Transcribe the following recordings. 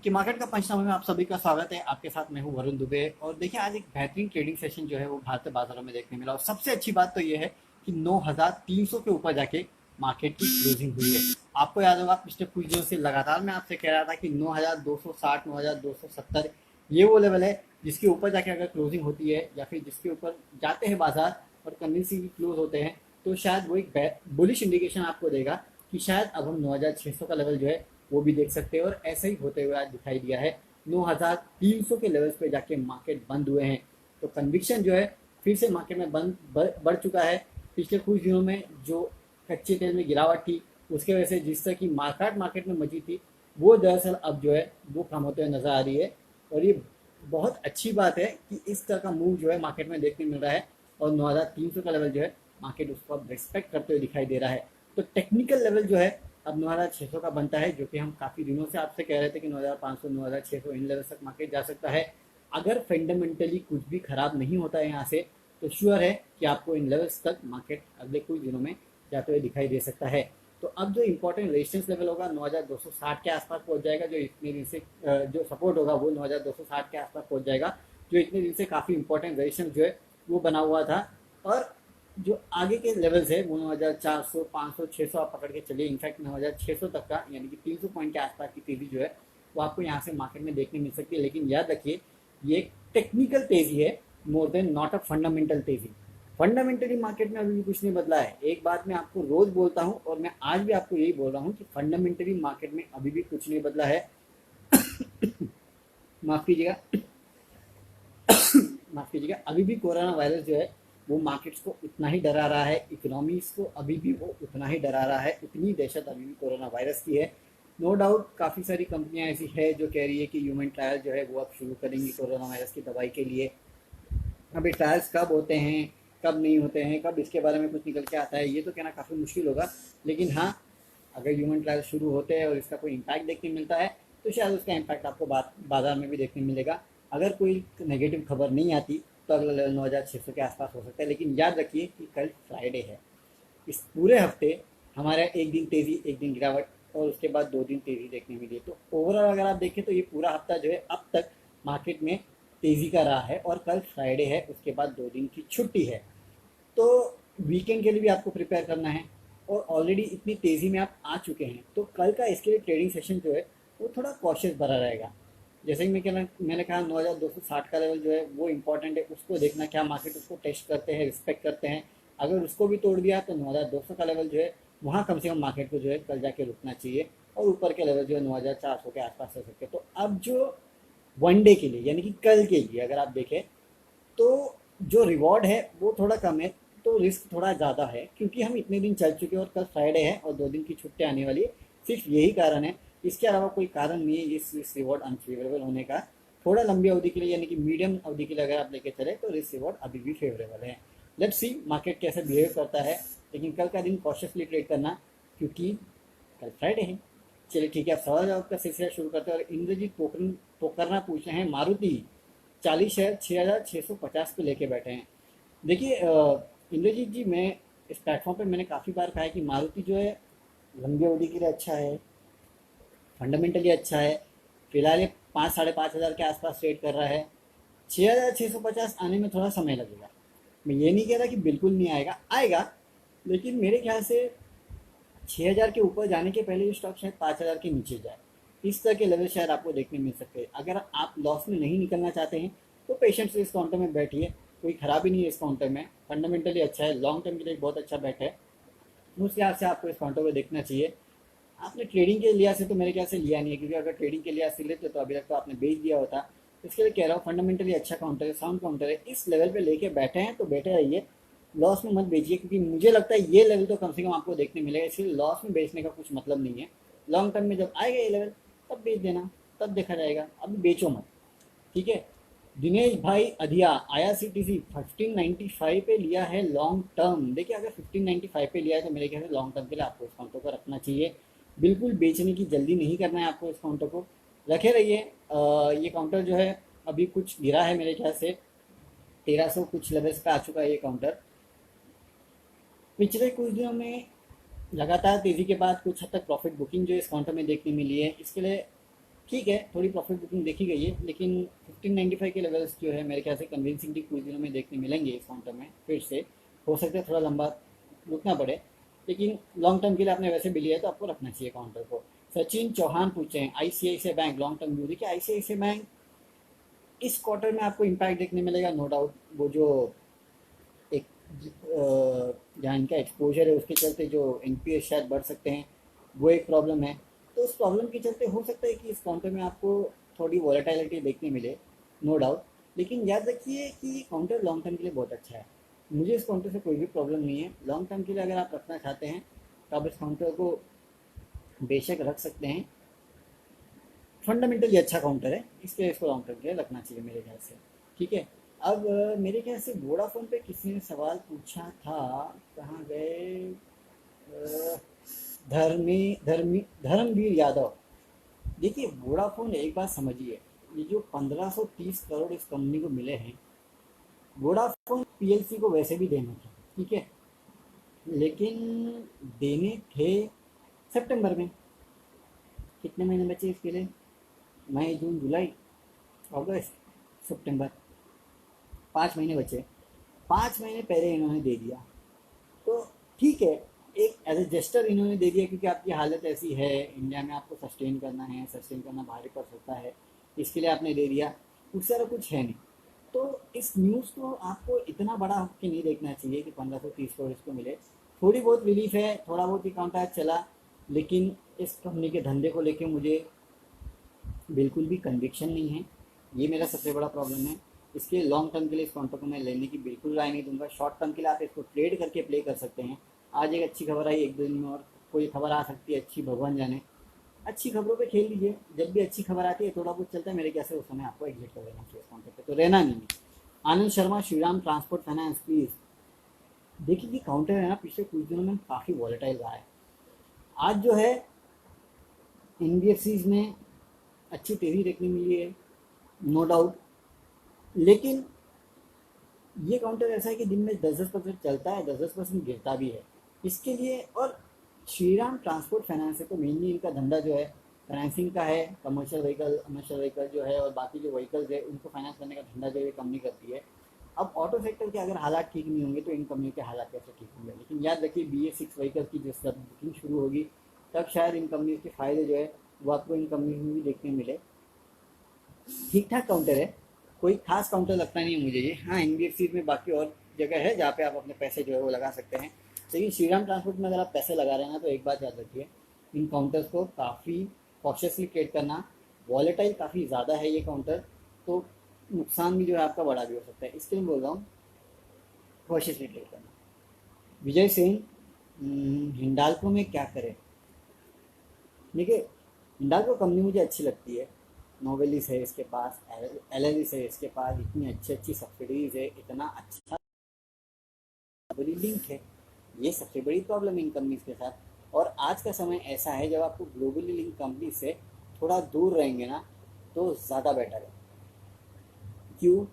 कि मार्केट का पंचनामे में आप सभी का स्वागत है। आपके साथ मैं हूं वरुण दुबे। और देखिए, आज एक बेहतरीन ट्रेडिंग सेशन जो है वो भारतीय बाजारों में देखने मिला। और सबसे अच्छी बात तो ये है कि 9,300 के ऊपर जाके मार्केट की क्लोजिंग हुई है। आपको याद होगा, पिछले कुछ दिनों से लगातार मैं आपसे कह रहा था कि 9,260, 9,270 ये वो लेवल है जिसके ऊपर जाके अगर क्लोजिंग होती है या फिर जिसके ऊपर जाते हैं बाजार और कन्विंसिंगली क्लोज होते हैं, तो शायद वो एक बुलिश इंडिकेशन आपको देगा कि शायद अब हम 9,600 का लेवल जो है वो भी देख सकते हैं। और ऐसा ही होते हुए आज दिखाई दिया है। 9,300 के लेवल्स पे जाके मार्केट बंद हुए हैं। तो कन्विक्शन जो है फिर से मार्केट में बढ़ चुका है। पिछले कुछ दिनों में जो कच्चे तेल में गिरावट थी, उसके वजह से जिस तरह की मार्केट में मची थी, वो दरअसल अब जो है वो कम होते हुए नजर आ रही है। और ये बहुत अच्छी बात है कि इस तरह का मूव जो है मार्केट में देखने मिल रहा है। और 9,300 का लेवल जो है मार्केट उसको अब रिस्पेक्ट करते हुए दिखाई दे रहा है। तो टेक्निकल लेवल जो है अब 9,600 का बनता है, जो कि हम काफ़ी दिनों से आपसे कह रहे थे कि 9,500, 9,600 इन लेवल तक मार्केट जा सकता है। अगर फंडामेंटली कुछ भी खराब नहीं होता है यहाँ से, तो श्योर है कि आपको इन लेवल्स तक मार्केट अगले कुछ दिनों में जाते हुए दिखाई दे सकता है। तो अब जो इंपॉर्टेंट रेजिस्टेंस लेवल होगा 9,260 के आसपास पहुंच जाएगा। जो इतने दिन से जो सपोर्ट होगा वो 9,260 के आसपास पहुंच जाएगा, जो इतने दिन से काफ़ी इंपॉर्टेंट रेजिस्टेंस जो है वो बना हुआ था। और जो आगे के लेवल्स है वो 9,400, 500, 600 आप पकड़ के चलिए। इनफैक्ट 9,600 तक का यानी कि 300 पॉइंट के आसपास की तेजी जो है वो आपको यहाँ से मार्केट में देखने मिल सकती है। लेकिन याद रखिए, ये एक टेक्निकल तेजी है, more than not a fundamental तेजी। फंडामेंटली मार्केट में अभी भी कुछ नहीं बदला है। एक बात मैं आपको रोज बोलता हूँ और मैं आज भी आपको यही बोल रहा हूँ कि फंडामेंटली मार्केट में अभी भी कुछ नहीं बदला है। माफ कीजिएगा, माफ कीजिएगा, अभी भी कोरोना वायरस जो है वो मार्केट्स को उतना ही डरा रहा है, इकोनॉमीज को अभी भी वो उतना ही डरा रहा है। उतनी दहशत अभी भी कोरोना वायरस की है। नो डाउट काफ़ी सारी कंपनियां ऐसी है जो कह रही है कि ह्यूमन ट्रायल जो है वो अब शुरू करेंगी कोरोना वायरस की दवाई के लिए। अभी ट्रायल्स कब होते हैं, कब नहीं होते हैं, कब इसके बारे में कुछ निकल के आता है, ये तो कहना काफ़ी मुश्किल होगा। लेकिन हाँ, अगर ह्यूमन ट्रायल शुरू होते हैं और इसका कोई इम्पैक्ट देखने मिलता है, तो शायद उसका इम्पैक्ट आपको बाजार में भी देखने मिलेगा। अगर कोई नेगेटिव खबर नहीं आती तो अगला लेवल 9,600 के आसपास हो सकता है। लेकिन याद रखिए कि कल फ्राइडे है। इस पूरे हफ्ते हमारा एक दिन तेज़ी, एक दिन गिरावट और उसके बाद 2 दिन तेज़ी देखने मिली। तो ओवरऑल अगर आप देखें तो ये पूरा हफ्ता जो है अब तक मार्केट में तेज़ी का रहा है। और कल फ्राइडे है, उसके बाद 2 दिन की छुट्टी है। तो वीकेंड के लिए भी आपको प्रिपेयर करना है। और ऑलरेडी इतनी तेज़ी में आप आ चुके हैं, तो कल का इसके लिए ट्रेडिंग सेशन जो है वो थोड़ा कॉशियस भरा रहेगा। जैसे कि मैंने कहा 9,260 का लेवल जो है वो इम्पोर्टेंट है, उसको देखना क्या मार्केट उसको टेस्ट करते हैं, रिस्पेक्ट करते हैं। अगर उसको भी तोड़ दिया तो 9,200 का लेवल जो है वहाँ कम से कम मार्केट को जो है कल जाके रुकना चाहिए। और ऊपर के लेवल जो है 9,400 के आसपास रह सकते हैं। तो अब जो वनडे के लिए यानी कि कल के लिए अगर आप देखें, तो जो रिवॉर्ड है वो थोड़ा कम है, तो रिस्क थोड़ा ज़्यादा है, क्योंकि हम इतने दिन चल चुके हैं और कल फ्राइडे है और 2 दिन की छुट्टी आने वाली है। सिर्फ यही कारण है, इसके अलावा कोई कारण नहीं है इस रिवॉर्ड अनफेवरेबल होने का। थोड़ा लंबी अवधि के लिए यानी कि मीडियम अवधि के लिए अगर आप लेके चले तो रिस्क रिवॉर्ड अभी भी फेवरेबल है। लेट्स सी मार्केट कैसे बिहेव करता है। लेकिन कल का दिन कॉशियसली ट्रेड करना, क्योंकि कल फ्राइडे है। चलिए ठीक है, अब सवाल जवाब का सिलसिला शुरू करते हैं। और इंद्रजीत पोकरना पूछ रहे हैं, मारुति 40 शेयर 6,650 पे लेके बैठे हैं। देखिए इंद्रजीत जी, मैं इस प्लेटफॉर्म पे मैंने काफ़ी बार कहा है कि मारुति जो है लंबी अवधि के लिए अच्छा है, फंडामेंटली अच्छा है। फिलहाल ये 5, 5,500 के आसपास ट्रेड कर रहा है। 6,650 आने में थोड़ा समय लगेगा। मैं ये नहीं कह रहा कि बिल्कुल नहीं आएगा, आएगा। लेकिन मेरे ख्याल से 6,000 के ऊपर जाने के पहले ये स्टॉक शायद 5,000 के नीचे जाए। इस तरह के लेवल शायद आपको देखने मिल सकते हैं। अगर आप लॉस में नहीं निकलना चाहते हैं तो पेशेंट से इस काउंटर में बैठिए। कोई खराबी नहीं है इस काउंटर में, फंडामेंटली अच्छा है, लॉन्ग टर्म के लिए एक बहुत अच्छा बैट है। उस हिसाब से आपको इस काउंटर को देखना चाहिए। आपने ट्रेडिंग के लिहाज से तो मेरे ख्याल से लिया नहीं है, क्योंकि अगर ट्रेडिंग के लिहाज से लेते तो अभी तक तो आपने बेच दिया होता। इसके लिए कह रहा हूँ फंडामेंटली अच्छा काउंटर है, साउंड काउंटर है। इस लेवल पे लेके बैठे हैं तो बैठे रहिए, लॉस में मत बेचिए, क्योंकि मुझे लगता है ये लेवल तो कम से कम आपको देखने मिलेगा। इसलिए लॉस में बेचने का कुछ मतलब नहीं है। लॉन्ग टर्म में जब आएगा ये लेवल तब बेच देना, तब देखा जाएगा, अभी बेचो मत। ठीक है। दिनेश भाई अधिया, IRCTC 1595 पे लिया है लॉन्ग टर्म। देखिए, अगर 1595 पे लिया है तो मेरे ख्याल से लॉन्ग टर्म के लिए आपको इस काउंटर को रखना चाहिए। बिल्कुल बेचने की जल्दी नहीं करना है आपको, इस काउंटर को रखे रहिए। ये काउंटर जो है अभी कुछ गिरा है मेरे ख्याल से 1,300 कुछ लेवल्स पे आ चुका है ये काउंटर। पिछले कुछ दिनों में लगातार तेज़ी के बाद कुछ हद तक प्रॉफिट बुकिंग जो इस काउंटर में देखने मिली है। इसके लिए ठीक है, थोड़ी प्रॉफिट बुकिंग देखी गई है, लेकिन 1595 के लेवल्स जो है मेरे ख्याल से कन्विंसिंगली कुछ दिनों में देखने मिलेंगे इस काउंटर में फिर से। हो सकता है थोड़ा लंबा रुकना पड़े, लेकिन लॉन्ग टर्म के लिए आपने वैसे भी लिया है तो आपको रखना चाहिए काउंटर को। सचिन चौहान पूछे हैं ICICI bank long term view. देखिए आईसीआईसीआई बैंक इस क्वार्टर में आपको इम्पैक्ट देखने मिलेगा, नो डाउट। वो जो एक जहाँ इनका एक्सपोजर है उसके चलते जो एनपीएस शायद बढ़ सकते हैं, वो एक प्रॉब्लम है। तो उस प्रॉब्लम के चलते हो सकता है कि इस काउंटर में आपको थोड़ी वॉलेटिलिटी देखने मिले, नो डाउट। लेकिन याद रखिए कि ये काउंटर लॉन्ग टर्म के लिए बहुत अच्छा है। मुझे इस काउंटर से कोई भी प्रॉब्लम नहीं है। लॉन्ग टर्म के लिए अगर आप रखना चाहते हैं तो आप इस काउंटर को बेशक रख सकते हैं। फंडामेंटली अच्छा काउंटर है, इसलिए इसको लॉन्ग टर्म के लिए रखना चाहिए मेरे ख्याल से। ठीक है। अब मेरे ख्याल से वोडाफोन पे किसी ने सवाल पूछा था, कहाँ गए, धर्मवीर यादव। देखिए वोडाफोन एक बात समझिए, ये जो 1530 करोड़ इस कंपनी को मिले हैं, वोडाफोन पीएलसी को वैसे भी देना था, ठीक है, लेकिन देने थे सितंबर में। कितने महीने बचे इसके लिए? मई जून जुलाई अगस्त सितंबर, 5 महीने बचे। 5 महीने पहले इन्होंने दे दिया तो ठीक है, एक एज ए जेस्टर इन्होंने दे दिया क्योंकि आपकी हालत ऐसी है, इंडिया में आपको सस्टेन करना है, सस्टेन करना भारी पड़ सकता है, इसके लिए आपने दे दिया, उससे ज़्यादा कुछ है नहीं। तो इस न्यूज़ को आपको इतना बड़ा होकर नहीं देखना चाहिए कि 1530 करोड़ इसको मिले। थोड़ी बहुत रिलीफ है, थोड़ा बहुत ही काउंटर चला, लेकिन इस कंपनी के धंधे को लेके मुझे बिल्कुल भी कन्विक्शन नहीं है। ये मेरा सबसे बड़ा प्रॉब्लम है। इसके लॉन्ग टर्म के लिए इस काउंटर को मैं लेने की बिल्कुल राय नहीं दूंगा। शॉर्ट टर्म के लिए आप इसको ट्रेड करके प्ले कर सकते हैं। आज एक अच्छी खबर आई, एक दो दिन में और कोई खबर आ सकती है अच्छी, भगवान जाने। अच्छी खबरों पे खेल लीजिए, जब भी अच्छी खबर आती है थोड़ा बहुत चलता है, मेरे ख्याल से उस समय आपको एग्जिट कर लेना चाहिए इस काउंटर पे, तो रहना नहीं है। Anand Sharma Shriram Transport Finance please. देखिए ये काउंटर है ना, पिछले कुछ दिनों में काफ़ी वॉलेटाइल रहा है। आज जो है एनबीएफसीज में अच्छी तेज़ी देखने मिली है, नो डाउट, लेकिन ये काउंटर ऐसा है कि दिन में 10-10% चलता है, 10-10% गिरता भी है। इसके लिए और श्रीराम ट्रांसपोर्ट फाइनेंस है तो मेनली इनका धंधा जो है फाइनेंसिंग का है। कमर्शियल व्हीकल जो है और बाकी जो व्हीकल्स है उनको फाइनेंस करने का धंधा जो ये कंपनी करती है। अब ऑटो सेक्टर के अगर हालात ठीक नहीं होंगे तो इन कंपनियों के हालात कैसे ठीक होंगे। लेकिन याद रखिए BS6 व्हीकल की जब बुकिंग शुरू होगी तब शायद इन कंपनियों के फ़ायदे जो है वो आपको इन कंपनियों में भी देखने मिले। ठीक ठाक काउंटर है, कोई खास काउंटर लगता नहीं है मुझे ये। हाँ एनबीएफसी में बाकी और जगह है जहाँ पे आप अपने पैसे जो है वो लगा सकते हैं, लेकिन श्रीराम ट्रांसपोर्ट में अगर आप पैसे लगा रहे हैं ना तो एक बात याद रखिए, इन काउंटर्स को काफ़ी कॉशियसली ट्रेड करना। वॉलेटाइल काफ़ी ज़्यादा है ये काउंटर, तो नुकसान भी जो है आपका बड़ा भी हो सकता है, इसके लिए बोल रहा हूँ कॉशियसली ट्रेड करना। विजय सेन, हिंडाल्को में क्या करें? देखिए हिंडाल्को कंपनी मुझे अच्छी लगती है, नोवेलिस है इसके पास, एलेरिस है इसके पास, इतनी अच्छी अच्छी सब्सिडीज है, इतना अच्छा बड़ी लिंक है। ये सबसे बड़ी प्रॉब्लम है इन कंपनीज के साथ। और आज का समय ऐसा है जब आपको ग्लोबली लिंक कंपनी से थोड़ा दूर रहेंगे ना तो ज़्यादा बेटर है। क्यों?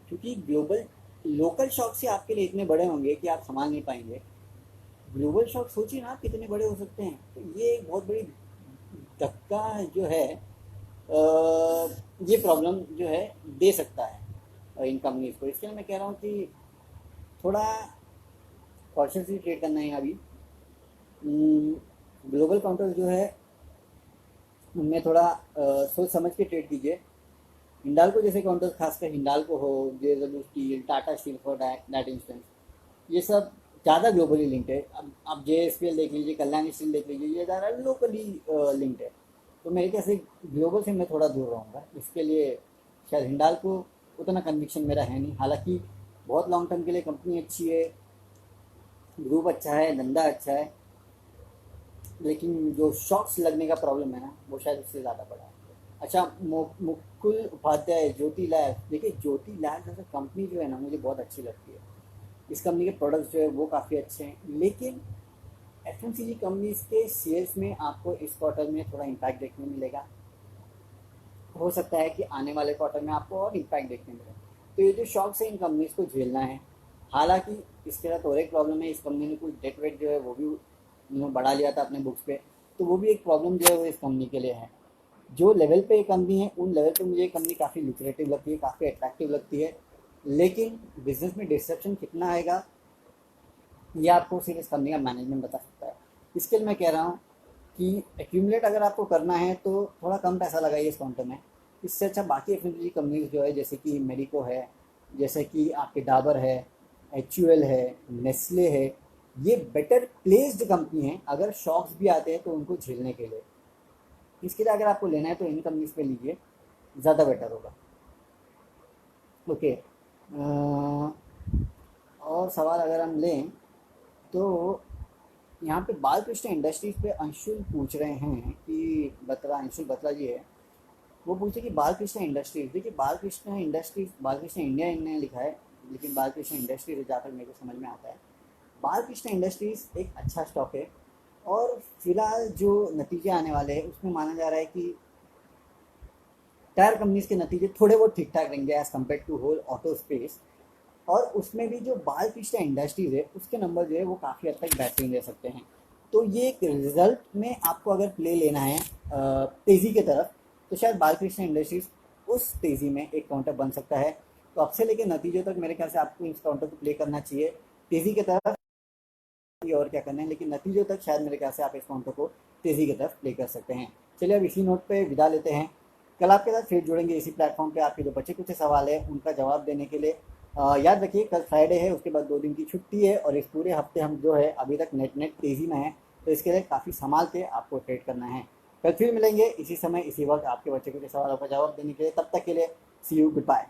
क्योंकि ग्लोबल लोकल शॉक से आपके लिए इतने बड़े होंगे कि आप संभाल नहीं पाएंगे। ग्लोबल शॉक सोचिए ना आप कितने बड़े हो सकते हैं, तो ये एक बहुत बड़ी धक्का जो है ये प्रॉब्लम जो है दे सकता है इन कंपनीज को। इसके लिए मैं कह रहा हूँ कि थोड़ा कॉशियसली ट्रेड करना है अभी। ग्लोबल काउंटर जो है उनमें थोड़ा सोच समझ के ट्रेड कीजिए। हिंडाल्को जैसे काउंटर, खासकर हिंडाल्को हो, JSW steel, Tata steel for that instance, ये सब ज़्यादा ग्लोबली लिंक्ड है। अब आप JSPL देख लीजिए, कल्याणी स्टील देख लीजिए, ये ज़्यादा लोकली लिंक्ड है। तो मेरे ख्याल से ग्लोबल से मैं थोड़ा दूर रहूँगा, इसके लिए शायद हिंडाल्को उतना कन्विक्शन मेरा है नहीं। हालांकि बहुत लॉन्ग टर्म के लिए कंपनी अच्छी है, ग्रुप अच्छा है, धंधा अच्छा है, लेकिन जो शॉक्स लगने का प्रॉब्लम है ना वो शायद उससे ज़्यादा बड़ा है। अच्छा मुकुल उपाध्याय, ज्योति लैब। देखिए ज्योति लैब जैसे कंपनी जो है ना मुझे बहुत अच्छी लगती है। इस कंपनी के प्रोडक्ट्स जो है वो काफ़ी अच्छे हैं, लेकिन FMCG कंपनीज के शेयर्स में आपको इस क्वार्टर में थोड़ा इम्पैक्ट देखने मिलेगा। हो सकता है कि आने वाले क्वार्टर में आपको और इम्पैक्ट देखने मिले। तो ये जो शॉक्स है इन कंपनीज को झेलना है। हालांकि इसके साथ और एक प्रॉब्लम है, इस कंपनी ने कुछ डेट वेट जो है वो भी बढ़ा लिया था अपने बुक्स पे, तो वो भी एक प्रॉब्लम जो है वो इस कंपनी के लिए है। जो लेवल पे ये कंपनी है उन लेवल पे मुझे ये कंपनी काफ़ी लुक्रेटिव लगती है, काफ़ी अट्रैक्टिव लगती है। लेकिन बिजनेस में डिस्ट्रप्शन कितना आएगा ये आपको सिर्फ इस कंपनी का मैनेजमेंट बता सकता है। इसके लिए मैं कह रहा हूँ कि एक्यूमुलेट अगर आपको करना है तो थोड़ा कम पैसा लगाइए इस काउंटर में। इससे अच्छा बाकी एफएमसीजी कंपनीज जो है जैसे कि मेडिको है, जैसे कि आपके डाबर है, एचयूएल है, नेस्ले है, ये बेटर प्लेस्ड कंपनी है अगर शॉक्स भी आते हैं तो उनको झेलने के लिए। इसके लिए अगर आपको लेना है तो इन कंपनीज पे लीजिए, ज़्यादा बेटर होगा। ओके, और सवाल अगर हम लें तो यहाँ पे बालकृष्ण इंडस्ट्रीज पे अंशुल पूछ रहे हैं कि बत्रा, अंशुल बत्रा जी है, वो पूछे कि बालकृष्ण इंडस्ट्रीज, देखिए बालकृष्ण इंडस्ट्रीज, बालकृष्ण इंडिया इनने लिखा है लेकिन बालकृष्ण इंडस्ट्रीज जहाँ तक मेरे को समझ में आता है, बालकृष्ण इंडस्ट्रीज एक अच्छा स्टॉक है। और फिलहाल जो नतीजे आने वाले हैं उसमें माना जा रहा है कि टायर कंपनीज के नतीजे थोड़े बहुत ठीक ठाक रहेंगे as compare to whole auto space. और उसमें भी जो बालकृष्ण इंडस्ट्रीज है उसके नंबर जो है वो काफ़ी हद तक बेहतरीन रह सकते हैं। तो ये एक रिजल्ट में आपको अगर प्ले लेना है तेज़ी की तरफ, तो शायद बालकृष्ण इंडस्ट्रीज उस तेज़ी में एक काउंटर बन सकता है। तो अब से लेकर नतीजों तक मेरे ख्याल से आपको इस काउंटर को प्ले करना चाहिए तेज़ी की तरफ, और क्या करना है, लेकिन नतीजों तक शायद मेरे ख्याल से आप इस काउंटर को तेज़ी की तरफ प्ले कर सकते हैं। चलिए अब इसी नोट पे विदा लेते हैं। कल आपके साथ फिर जुड़ेंगे इसी प्लेटफॉर्म पे आपके जो बचे कुछ सवाल है उनका जवाब देने के लिए। याद रखिए कल फ्राइडे है, उसके बाद 2 दिन की छुट्टी है और इस पूरे हफ्ते हम जो है अभी तक नेट तेज़ी में है, तो इसके लिए काफ़ी संभाल के आपको ट्रेड करना है। कल फिर मिलेंगे इसी समय इसी वक्त आपके बच्चे कुछ सवालों का जवाब देने के लिए। तब तक के लिए सी यू, गुड बाय।